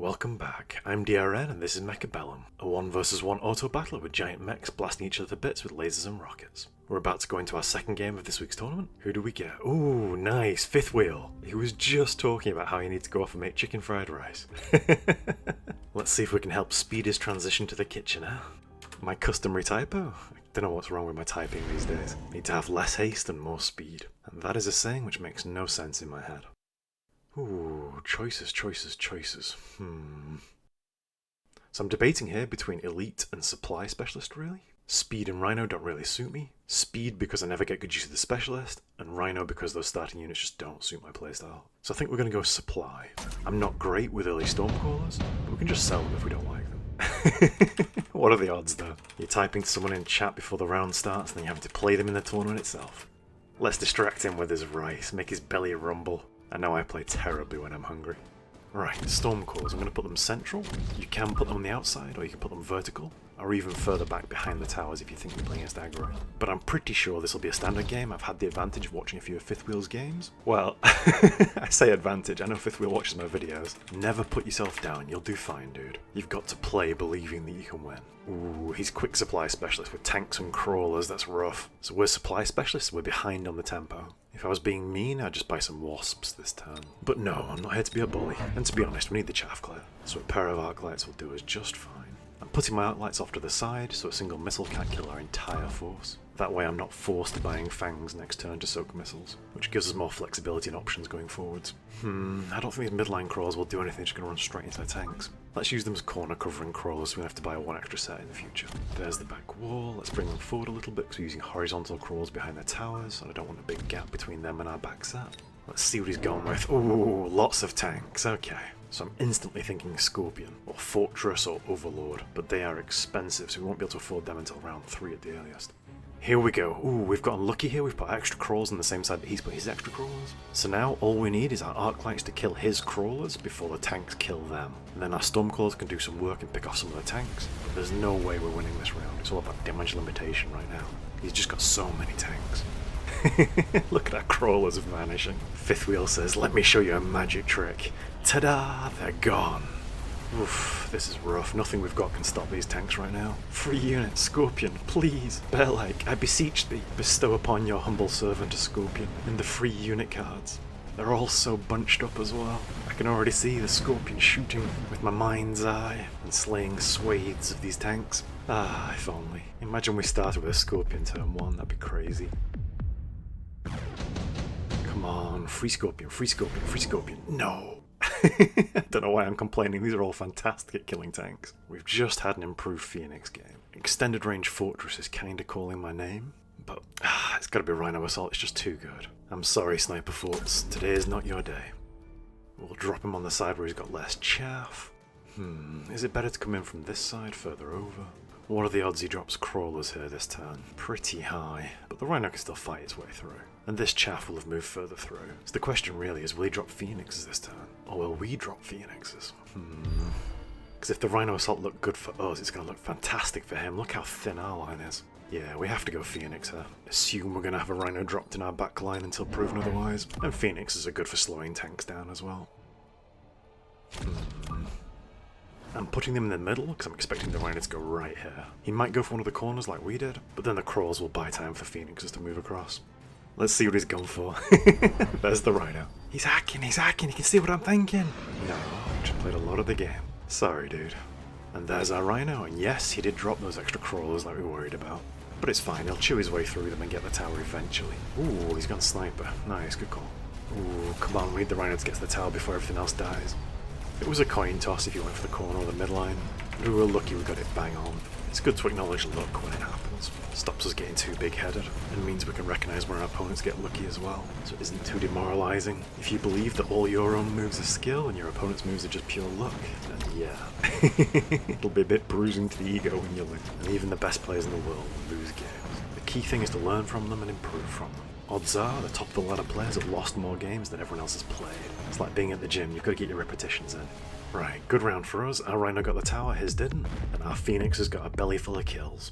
Welcome back, I'm DRN and this is Mechabellum, a 1 vs 1 auto battler with giant mechs blasting each other to bits with lasers and rockets. We're about to go into our second game of this week's tournament. Who do we get? Ooh, nice, Fifthwiel. He was just talking about how you need to go off and make chicken fried rice. Let's see if we can help speed his transition to the kitchen, huh? My customary typo? I don't know what's wrong with my typing these days. Need to have less haste and more speed. And that is a saying which makes no sense in my head. Ooh, choices. So I'm debating here between elite and supply specialist, really. Speed and Rhino don't really suit me. Speed because I never get good use of the specialist, and Rhino because those starting units just don't suit my playstyle. So I think we're going to go supply. I'm not great with early Stormcrawlers, but we can just sell them if we don't like them. What are the odds though? You're typing to someone in chat before the round starts, and then you have to play them in the tournament itself. Let's distract him with his rice, make his belly rumble. I know I play terribly when I'm hungry. Right, Stormcrawlers, I'm going to put them central. You can put them on the outside, or you can put them vertical, or even further back behind the towers if you think you're playing against aggro. But I'm pretty sure this will be a standard game. I've had the advantage of watching a few of Fifthwiel's games. Well, I say advantage, I know Fifthwiel watches my videos. Never put yourself down, you'll do fine, dude. You've got to play believing that you can win. Ooh, he's quick supply specialist with tanks and crawlers, that's rough. So we're supply specialists, we're behind on the tempo. If I was being mean, I'd just buy some wasps this turn. But no, I'm not here to be a bully. And to be honest, we need the chaff clear, so a pair of arc lights will do us just fine. I'm putting my arc lights off to the side, so a single missile can't kill our entire force. That way I'm not forced to buying fangs next turn to soak missiles, which gives us more flexibility and options going forwards. I don't think these midline crawlers will do anything, they're just going to run straight into their tanks. Let's use them as corner covering crawlers so we don't have to buy one extra set in the future. There's the back wall, let's bring them forward a little bit because we're using horizontal crawls behind their towers, and I don't want a big gap between them and our back set. Let's see what he's gone with. Ooh, lots of tanks, okay. So I'm instantly thinking Scorpion, or Fortress, or Overlord, but they are expensive so we won't be able to afford them until round 3 at the earliest. Here we go. Ooh, we've gotten lucky here. We've put extra crawls on the same side that he's put his extra crawlers. So now all we need is our arc lights to kill his crawlers before the tanks kill them. And then our stormcrawlers can do some work and pick off some of the tanks. But there's no way we're winning this round. It's all about damage limitation right now. He's just got so many tanks. Look at our crawlers vanishing. Fifthwiel says, let me show you a magic trick. Ta-da! They're gone. Oof, this is rough. Nothing we've got can stop these tanks right now. Free unit, Scorpion, please. Bear-like, I beseech thee, bestow upon your humble servant a Scorpion in the free unit cards. They're all so bunched up as well. I can already see the Scorpion shooting with my mind's eye and slaying swathes of these tanks. Ah, if only. Imagine we started with a Scorpion turn 1, that'd be crazy. Come on, free Scorpion, free Scorpion, free Scorpion. No! I don't know why I'm complaining, these are all fantastic at killing tanks. We've just had an improved Phoenix game. Extended range Fortress is kinda calling my name, but it's gotta be Rhino Assault, it's just too good. I'm sorry, Sniper Forts, today is not your day. We'll drop him on the side where he's got less chaff. Is it better to come in from this side, further over? What are the odds he drops crawlers here this turn? Pretty high, but the Rhino can still fight its way through. And this chaff will have moved further through. So the question really is, will he drop Phoenixes this turn? Or will we drop Phoenixes? Because if the Rhino Assault looked good for us, it's going to look fantastic for him. Look how thin our line is. Yeah, we have to go Phoenix here. Assume we're going to have a Rhino dropped in our back line until proven otherwise. And Phoenixes are good for slowing tanks down as well. I'm putting them in the middle because I'm expecting the Rhino to go right here. He might go for one of the corners like we did, but then the crawls will buy time for Phoenixes to move across. Let's see what he's gone for. There's the Rhino. He's hacking, you can see what I'm thinking. No, I just played a lot of the game. Sorry, dude. And there's our Rhino, and yes, he did drop those extra crawlers like we were worried about. But it's fine, he'll chew his way through them and get the tower eventually. Ooh, he's gone Sniper. Nice, good call. Ooh, come on, we need the Rhino to get to the tower before everything else dies. It was a coin toss if you went for the corner or the midline. We were lucky we got it bang on. It's good to acknowledge luck when it happens. Stops us getting too big-headed, and means we can recognise where our opponents get lucky as well, so it isn't too demoralising. If you believe that all your own moves are skill and your opponent's moves are just pure luck, then yeah. It'll be a bit bruising to the ego when you lose, and even the best players in the world lose games. The key thing is to learn from them and improve from them. Odds are, the top of the ladder players have lost more games than everyone else has played. It's like being at the gym, you've got to get your repetitions in. Right, good round for us. Our Rhino got the tower, his didn't, and our Phoenix has got a belly full of kills.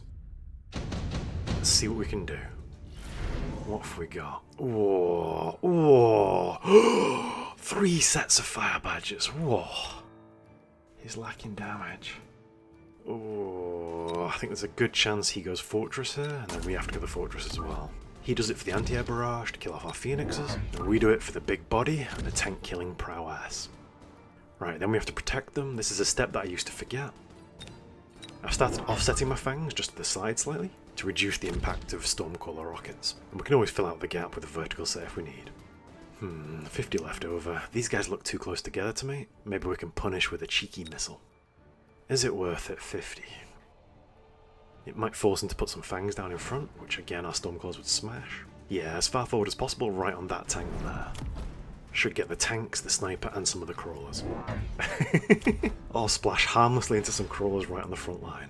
Let's see what we can do. What have we got? Whoa, whoa. 3 sets of fire badges, whoa. He's lacking damage. Oh, I think there's a good chance he goes Fortress here, and then we have to go the Fortress as well. He does it for the anti-air barrage to kill off our Phoenixes, and we do it for the big body and the tank killing prowess. Right, then we have to protect them. This is a step that I used to forget. I've started offsetting my fangs just to the side slightly to reduce the impact of Stormcaller rockets, and we can always fill out the gap with a vertical set if we need. 50 left over. These guys look too close together to me. Maybe we can punish with a cheeky missile. Is it worth it? 50. It might force him to put some fangs down in front, which again our Stormclaws would smash. Yeah, as far forward as possible, right on that tank there. Should get the tanks, the sniper, and some of the crawlers. Or splash harmlessly into some crawlers right on the front line.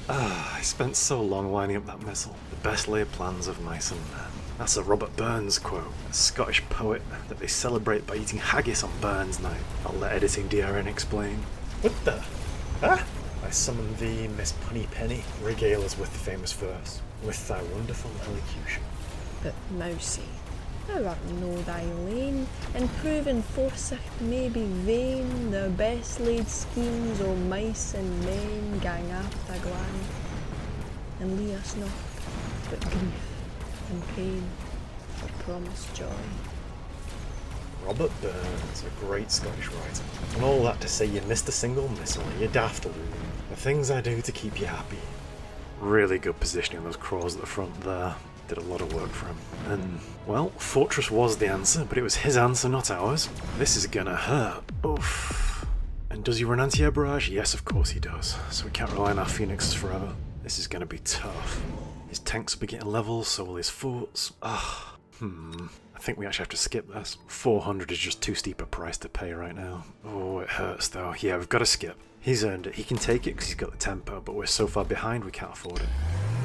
I spent so long lining up that missile. The best laid plans of mice and men. That's a Robert Burns quote, a Scottish poet that they celebrate by eating haggis on Burns Night. I'll let editing DRN explain. What the? Ah! I summon thee, Miss Punny Penny, regale us with the famous verse, with thy wonderful elocution. But Mousy, thou art no thy lane, and proven foresight may be vain, the best laid schemes o' mice and men gang aft a glan, and leave us not but grief and pain for promised joy. Robert Burns, a great Scottish writer. And all that to say you missed a single missile, you daft loon. The things I do to keep you happy. Really good positioning of those crawls at the front there. Did a lot of work for him. And, well, Fortress was the answer, but it was his answer, not ours. This is gonna hurt. Oof. And does he run anti-air barrage? Yes, of course he does. So we can't rely on our Phoenixes forever. This is gonna be tough. His tanks will be getting levels, so will his forts. I think we actually have to skip this. 400 is just too steep a price to pay right now. Oh, it hurts though. Yeah, we've got to skip. He's earned it. He can take it because he's got the tempo, but we're so far behind we can't afford it.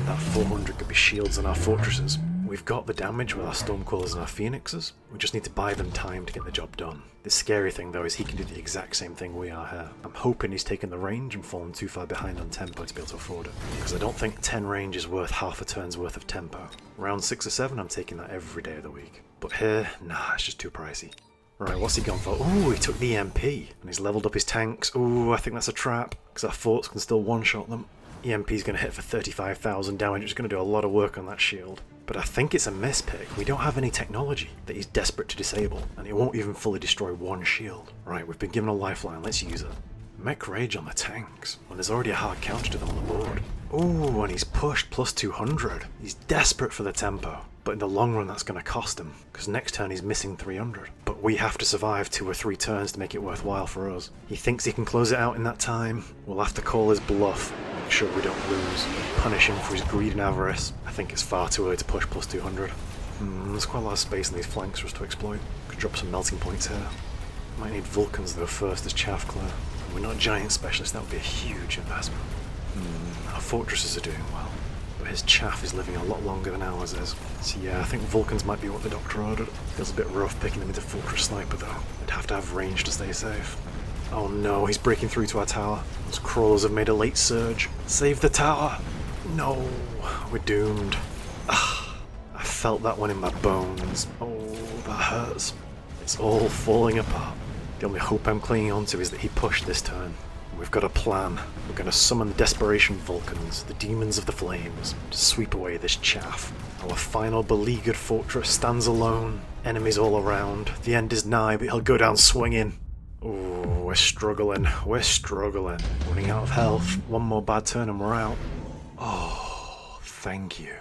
That 400 could be shields on our fortresses. We've got the damage with our Stormcrawlers and our Phoenixes. We just need to buy them time to get the job done. The scary thing though is he can do the exact same thing we are here. I'm hoping he's taken the range and fallen too far behind on tempo to be able to afford it. Because I don't think 10 range is worth half a turn's worth of tempo. Round 6 or 7 I'm taking that every day of the week. But here, nah, it's just too pricey. Right, what's he gone for? Ooh, he took the EMP, and he's leveled up his tanks. Ooh, I think that's a trap, because our forts can still one-shot them. EMP's going to hit for 35,000 damage, it's going to do a lot of work on that shield. But I think it's a mispick. We don't have any technology that he's desperate to disable, and it won't even fully destroy one shield. Right, we've been given a lifeline, let's use it. Mech Rage on the tanks, when there's already a hard counter to them on the board. Ooh, and he's pushed plus 200. He's desperate for the tempo. But in the long run that's going to cost him, because next turn he's missing 300. But we have to survive 2 or 3 turns to make it worthwhile for us. He thinks he can close it out in that time. We'll have to call his bluff, make sure we don't lose, punish him for his greed and avarice. I think it's far too early to push plus 200. There's quite a lot of space in these flanks for us to exploit. Could drop some melting points here. Might need Vulcans though first as chaff clear. We're not giant specialists, that would be a huge investment. Our fortresses are doing well. But his chaff is living a lot longer than ours is. So yeah, I think Vulcans might be what the doctor ordered. Feels a bit rough picking them into Fortress Sniper though. I'd have to have range to stay safe. Oh no, he's breaking through to our tower. Those crawlers have made a late surge. Save the tower! No, we're doomed. I felt that one in my bones. Oh, that hurts. It's all falling apart. The only hope I'm clinging on to is that he pushed this turn. We've got a plan. We're going to summon the Desperation Vulcans, the demons of the flames, to sweep away this chaff. Our final beleaguered fortress stands alone, enemies all around. The end is nigh, but he'll go down swinging. Oh, we're struggling. Running out of health. One more bad turn and we're out. Oh, thank you.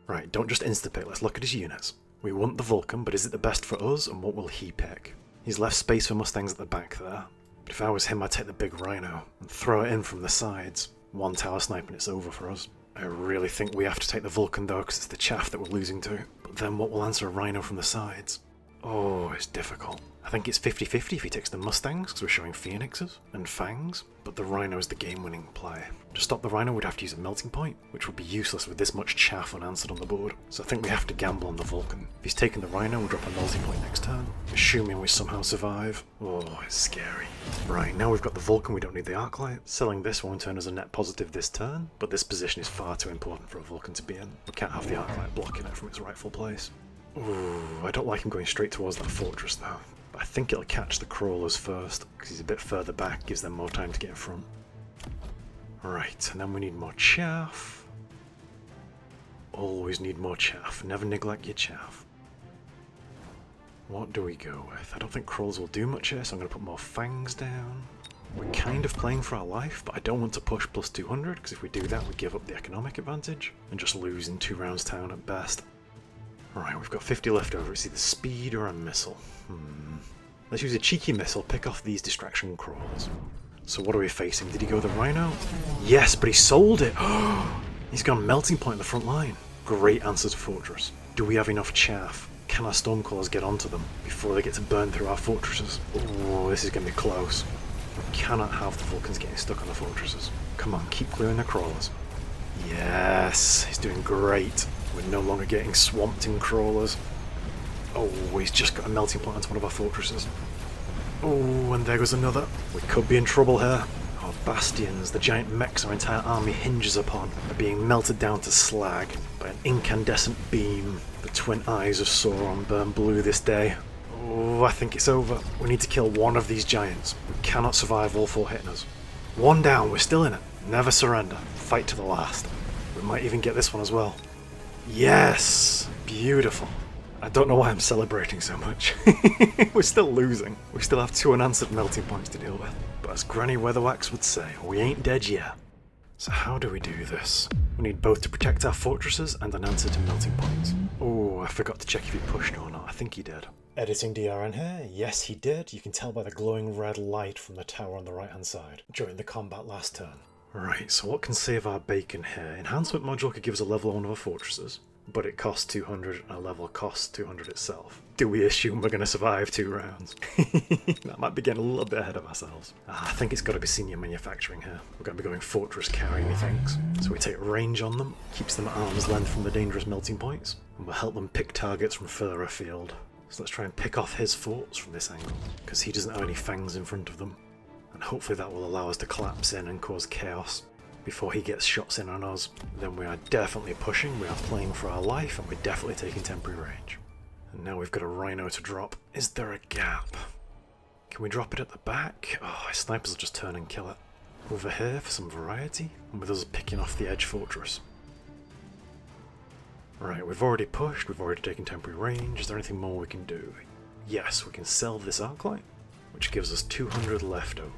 Right, don't just insta-pick, let's look at his units. We want the Vulcan, but is it the best for us, and what will he pick? He's left space for Mustangs at the back there. But if I was him, I'd take the big Rhino and throw it in from the sides. 1 tower snipe and it's over for us. I really think we have to take the Vulcan though, because it's the chaff that we're losing to. But then what will answer a Rhino from the sides? Oh, it's difficult. I think it's 50-50 if he takes the Mustangs, because we're showing Phoenixes and Fangs, but the Rhino is the game-winning play. To stop the Rhino, we'd have to use a melting point, which would be useless with this much chaff unanswered on the board. So I think we have to gamble on the Vulcan. If he's taking the Rhino, we'll drop a melting point next turn, assuming we somehow survive. Oh, it's scary. Right, now we've got the Vulcan, we don't need the Arclight. Selling this won't turn us a net positive this turn, but this position is far too important for a Vulcan to be in. We can't have the Arclight blocking it from its rightful place. Ooh, I don't like him going straight towards that fortress though. But I think it'll catch the crawlers first, because he's a bit further back, gives them more time to get in front. Right, and then we need more chaff. Always need more chaff, never neglect your chaff. What do we go with? I don't think crawlers will do much here, so I'm going to put more fangs down. We're kind of playing for our life, but I don't want to push plus 200, because if we do that we give up the economic advantage, and just lose in 2 rounds town at best. Alright, we've got 50 left over. It's either speed or a missile. Let's use a cheeky missile, pick off these distraction crawlers. So what are we facing? Did he go with the rhino? Yes, but he sold it! He's gone melting point in the front line. Great answer to fortress. Do we have enough chaff? Can our stormcrawlers get onto them before they get to burn through our fortresses? Oh, this is going to be close. We cannot have the Vulcans getting stuck on the fortresses. Come on, keep clearing the crawlers. Yes, he's doing great. We're no longer getting swamped in crawlers. Oh, he's just got a melting point onto one of our fortresses. Oh, and there goes another. We could be in trouble here. Our bastions, the giant mechs our entire army hinges upon, are being melted down to slag by an incandescent beam. The twin eyes of Sauron burn blue this day. Oh, I think it's over. We need to kill one of these giants. We cannot survive all 4 hitting us. 1 down, we're still in it. Never surrender. Fight to the last. We might even get this one as well. Yes! Beautiful. I don't know why I'm celebrating so much. We're still losing. We still have 2 unanswered melting points to deal with. But as Granny Weatherwax would say, we ain't dead yet. So how do we do this? We need both to protect our fortresses and an answer to melting points. Oh, I forgot to check if he pushed or not. I think he did. Editing DRN here? Yes, he did. You can tell by the glowing red light from the tower on the right hand side during the combat last turn. Right, so what can save our bacon here? Enhancement module could give us a level on our fortresses, but it costs 200 and a level costs 200 itself. Do we assume we're going to survive 2 rounds? That might be getting a little bit ahead of ourselves. I think it's got to be senior manufacturing here. We're going to be going fortress carry, methinks. So we take range on them, keeps them at arm's length from the dangerous melting points, and we'll help them pick targets from further afield. So let's try and pick off his forts from this angle, because he doesn't have any fangs in front of them. And hopefully that will allow us to collapse in and cause chaos before he gets shots in on us. Then we are definitely pushing, we are playing for our life, and we're definitely taking temporary range. And now we've got a rhino to drop. Is there a gap? Can we drop it at the back? Oh, his snipers will just turn and kill it. Over here for some variety, and with us picking off the edge fortress. Right, we've already pushed, we've already taken temporary range. Is there anything more we can do? Yes, we can sell this arclight, which gives us 200 left over.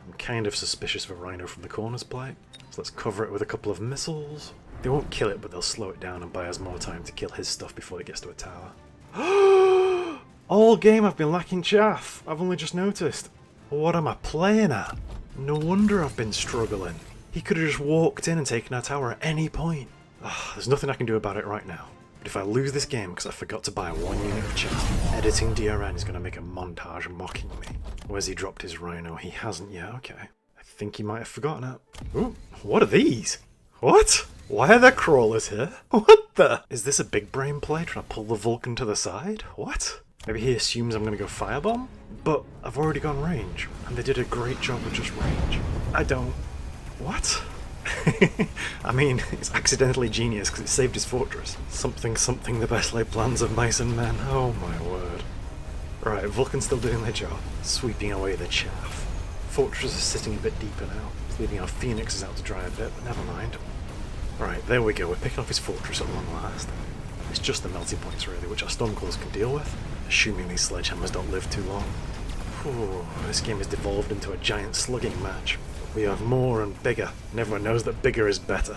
I'm kind of suspicious of a rhino from the corners play, so let's cover it with a couple of missiles. They won't kill it, but they'll slow it down and buy us more time to kill his stuff before it gets to a tower. All game I've been lacking chaff. I've only just noticed. What am I playing at? No wonder I've been struggling. He could have just walked in and taken our tower at any point. There's nothing I can do about it right now. But if I lose this game because I forgot to buy 1 unit of chaff, editing DRN is going to make a montage mocking me. Where's he dropped his rhino? He hasn't yet. Okay. I think he might have forgotten it. Ooh, what are these? What? Why are there crawlers here? What the? Is this a big brain play trying to pull the Vulcan to the side? What? Maybe he assumes I'm going to go firebomb? But I've already gone range, and they did a great job with just range. I don't... What? I mean, it's accidentally genius because it saved his fortress. Something, the best laid plans of mice and men. Oh my word. Right, Vulcan's still doing their job, sweeping away the chaff. Fortress is sitting a bit deeper now, leaving our phoenixes out to dry a bit, but never mind. Right, there we go, we're picking off his fortress at long last. It's just the melting points really, which our stormcrawlers can deal with, assuming these sledgehammers don't live too long. Whew, this game has devolved into a giant slugging match. We have more and bigger, and everyone knows that bigger is better.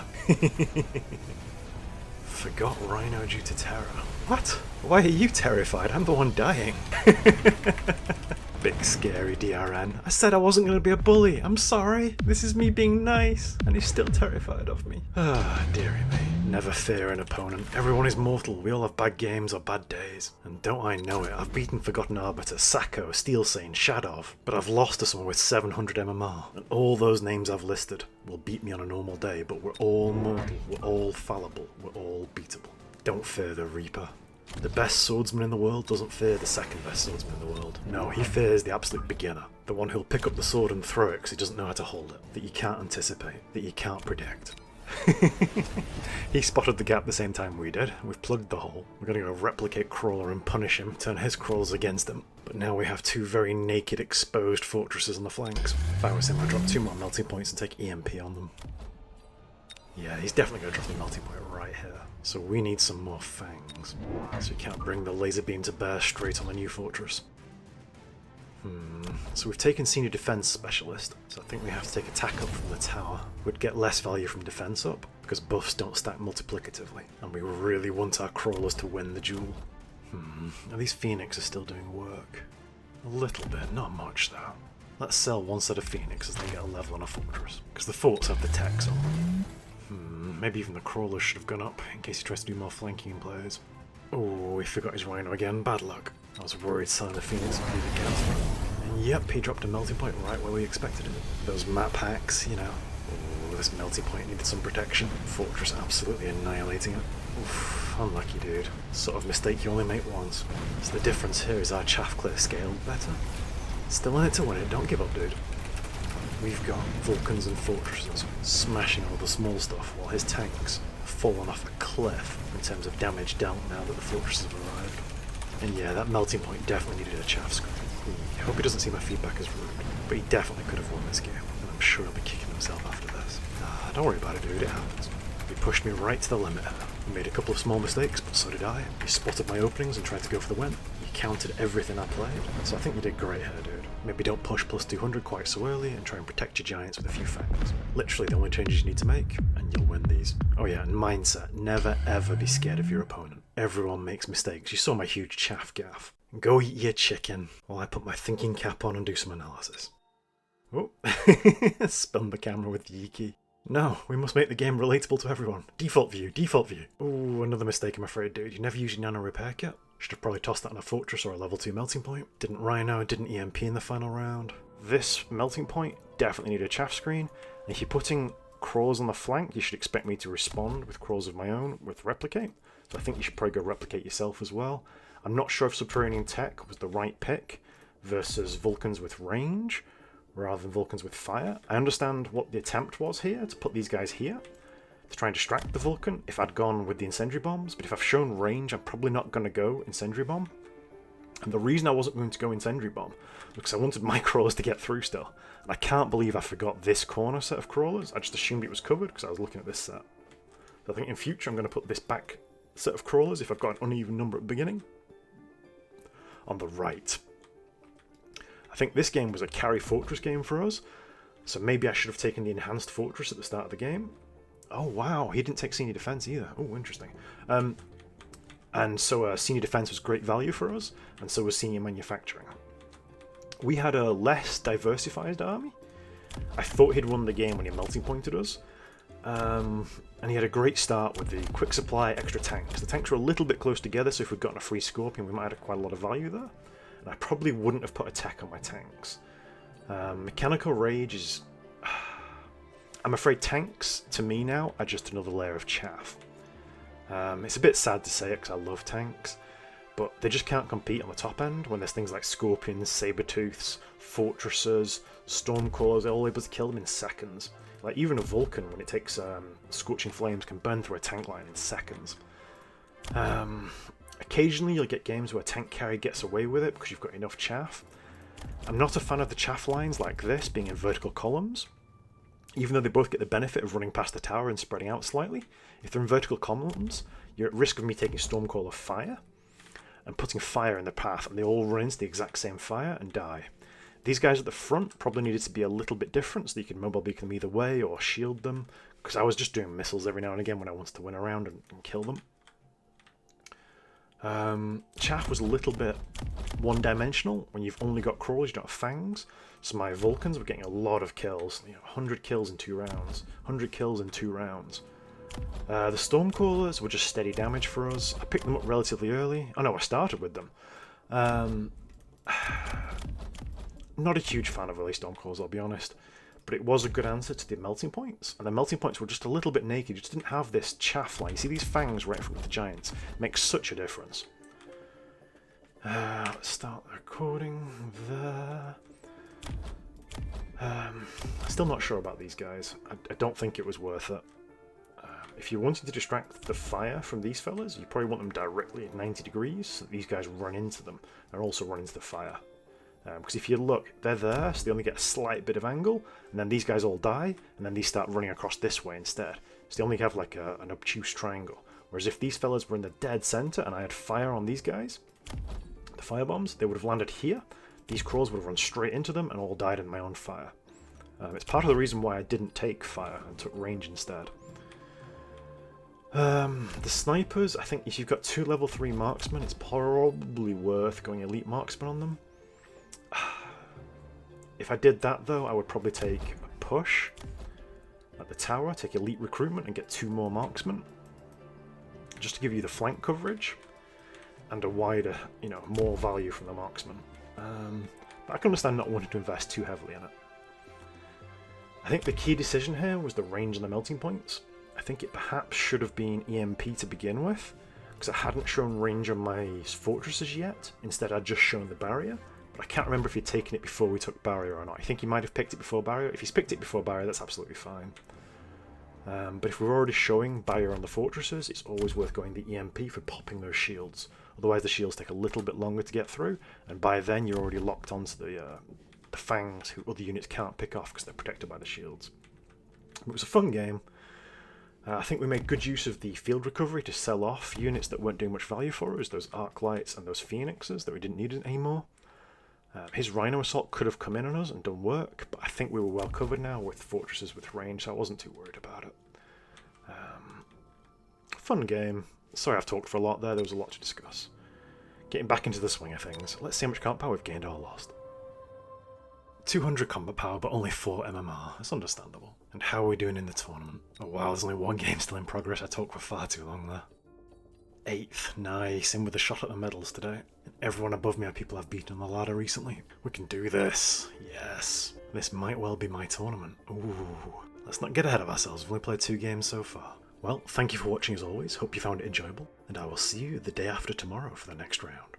Forgot rhino due to terror. What? Why are you terrified? I'm the one dying. Big scary DRN. I said I wasn't going to be a bully. I'm sorry. This is me being nice. And he's still terrified of me. Ah, dearie me. Never fear an opponent. Everyone is mortal. We all have bad games or bad days. And don't I know it, I've beaten Forgotten Arbiter, Sacco, Steelsane, Shadov. But I've lost to someone with 700 MMR. And all those names I've listed will beat me on a normal day. But we're all mortal. We're all fallible. We're all beatable. Don't fear the Reaper. The best swordsman in the world doesn't fear the second best swordsman in the world. No, he fears the absolute beginner. The one who'll pick up the sword and throw it because he doesn't know how to hold it. That you can't anticipate. That you can't predict. He spotted the gap the same time we did. We've plugged the hole. We're going to go replicate Crawler and punish him, turn his crawlers against him. But now we have two very naked, exposed fortresses on the flanks. If I was him, I'd drop 2 more melting points and take EMP on them. Yeah, he's definitely going to drop the melting point right here. So we need some more fangs. So we can't bring the laser beam to bear straight on the new fortress. So we've taken Senior Defense Specialist, so I think we have to take attack up from the tower. We'd get less value from defense up, because buffs don't stack multiplicatively, and we really want our crawlers to win the duel. Now these Phoenix are still doing work. A little bit, not much though. Let's sell one set of Phoenixes and then get a level on a fortress, because the forts have the techs on them. Maybe even the crawlers should have gone up, in case he tries to do more flanking plays. Oh, he forgot his Rhino again, bad luck. I was worried selling the Phoenix would be the counter. And yep, he dropped a melting point right where we expected it. Those map hacks, you know. Oh, this melting point needed some protection. Fortress absolutely annihilating it. Oof, unlucky dude. Sort of mistake you only make once. So the difference here is our chaff clear scaled better. Still in it to win it, don't give up dude. We've got Vulcans and fortresses smashing all the small stuff while his tanks have fallen off a cliff in terms of damage dealt now that the fortresses have arrived. And yeah, that melting point definitely needed a chaff screen. I hope he doesn't see my feedback as rude, but he definitely could have won this game, and I'm sure he'll be kicking himself after this. Don't worry about it dude, it happens. He pushed me right to the limit. He made a couple of small mistakes, but so did I. He spotted my openings and tried to go for the win. He countered everything I played, so I think you did great here dude. Maybe don't push plus 200 quite so early and try and protect your giants with a few fangs. Literally the only changes you need to make, and you'll win these. Oh yeah, and mindset, never ever be scared of your opponent. Everyone makes mistakes. You saw my huge chaff gaff. Go eat your chicken while I put my thinking cap on and do some analysis. Oh, spun the camera with the E key. No, we must make the game relatable to everyone. Default view, default view. Ooh, another mistake I'm afraid dude. You never use your nano repair kit. Should have probably tossed that on a fortress or a level 2 melting point. Didn't Rhino, didn't EMP in the final round. This melting point definitely need a chaff screen. And if you're putting crawls on the flank, you should expect me to respond with crawls of my own with replicate. So I think you should probably go replicate yourself as well. I'm not sure if subterranean tech was the right pick versus Vulcans with range rather than Vulcans with fire. I understand what the attempt was here, to put these guys here to try and distract the Vulcan if I'd gone with the incendiary bombs, but if I've shown range, I'm probably not going to go incendiary bomb. And the reason I wasn't going to go incendiary bomb was because I wanted my crawlers to get through still. And I can't believe I forgot this corner set of crawlers. I just assumed it was covered because I was looking at this set. So I think in future I'm going to put this back set of crawlers, if I've got an uneven number at the beginning, on the right. I think this game was a carry fortress game for us, so maybe I should have taken the enhanced fortress at the start of the game. Oh wow, he didn't take senior defense either. Oh, interesting. And so senior defense was great value for us, and so was senior manufacturing. We had a less diversified army. I thought he'd won the game when he melting pointed us. And he had a great start with the quick supply, extra tanks. The tanks were a little bit close together, so if we'd gotten a free Scorpion, we might have had quite a lot of value there. And I probably wouldn't have put a tech on my tanks. Mechanical Rage is... I'm afraid tanks, to me now, are just another layer of chaff. It's a bit sad to say it because I love tanks, but they just can't compete on the top end when there's things like Scorpions, Sabertooths, Fortresses, Stormcores, they're all able to kill them in seconds. Like even a Vulcan, when it takes Scorching Flames, can burn through a tank line in seconds. Occasionally you'll get games where a tank carry gets away with it because you've got enough chaff. I'm not a fan of the chaff lines like this being in vertical columns. Even though they both get the benefit of running past the tower and spreading out slightly, if they're in vertical columns, you're at risk of me taking Stormcaller Fire and putting fire in their path, and they all run into the exact same fire and die. These guys at the front probably needed to be a little bit different, so you can mobile beacon them either way or shield them, because I was just doing missiles every now and again when I wanted to win around and kill them. Chaff was a little bit one-dimensional. When you've only got crawlers, you don't have fangs. So my Vulcans were getting a lot of kills. 100 kills in 2 rounds. 100 kills in 2 rounds. The Stormcallers were just steady damage for us. I picked them up relatively early. Oh no, I started with them. Not a huge fan of early Stormcallers, I'll be honest. But it was a good answer to the melting points. And the melting points were just a little bit naked. You just didn't have this chaff line. You see these fangs right in front of the giants. It makes such a difference. Let's start the recording there. Still not sure about these guys. I don't think it was worth it. if you're wanting to distract the fire from these fellas, you probably want them directly at 90 degrees so that these guys run into them and also run into the fire. Because if you look, they're there, so they only get a slight bit of angle, and then these guys all die, and then these start running across this way instead. So they only have like an obtuse triangle. Whereas if these fellas were in the dead center and I had fire on these guys, the fire bombs, they would have landed here. These crawls would have run straight into them and all died in my own fire. It's part of the reason why I didn't take fire and took range instead. The snipers, I think if you've got 2 level 3 marksmen, it's probably worth going elite marksman on them. If I did that though, I would probably take a push at the tower, take elite recruitment and get 2 more marksmen. Just to give you the flank coverage and a wider, more value from the marksman. But I can understand not wanting to invest too heavily in it. I think the key decision here was the range and the melting points. I think it perhaps should have been EMP to begin with, because I hadn't shown range on my fortresses yet. Instead, I'd just shown the barrier. But I can't remember if he'd taken it before we took barrier or not. I think he might have picked it before barrier. If he's picked it before barrier, that's absolutely fine. But if we're already showing barrier on the fortresses, it's always worth going the EMP for popping those shields. Otherwise, the shields take a little bit longer to get through, and by then you're already locked onto the fangs who other units can't pick off because they're protected by the shields. It was a fun game. I think we made good use of the field recovery to sell off units that weren't doing much value for us, those arc lights and those phoenixes that we didn't need anymore. His Rhino Assault could have come in on us and done work, but I think we were well covered now with fortresses with range, so I wasn't too worried about it. Fun game. Sorry I've talked for a lot there was a lot to discuss. Getting back into the swing of things, let's see how much combat power we've gained or lost. 200 combat power, but only 4 MMR. That's understandable. And how are we doing in the tournament? Oh wow, there's only 1 game still in progress. I talked for far too long there. 8th, nice, in with a shot at the medals today. And everyone above me are people I've beaten on the ladder recently. We can do this. Yes. This might well be my tournament. Ooh. Let's not get ahead of ourselves. We've only played 2 games so far. Well, thank you for watching as always. Hope you found it enjoyable. And I will see you the day after tomorrow for the next round.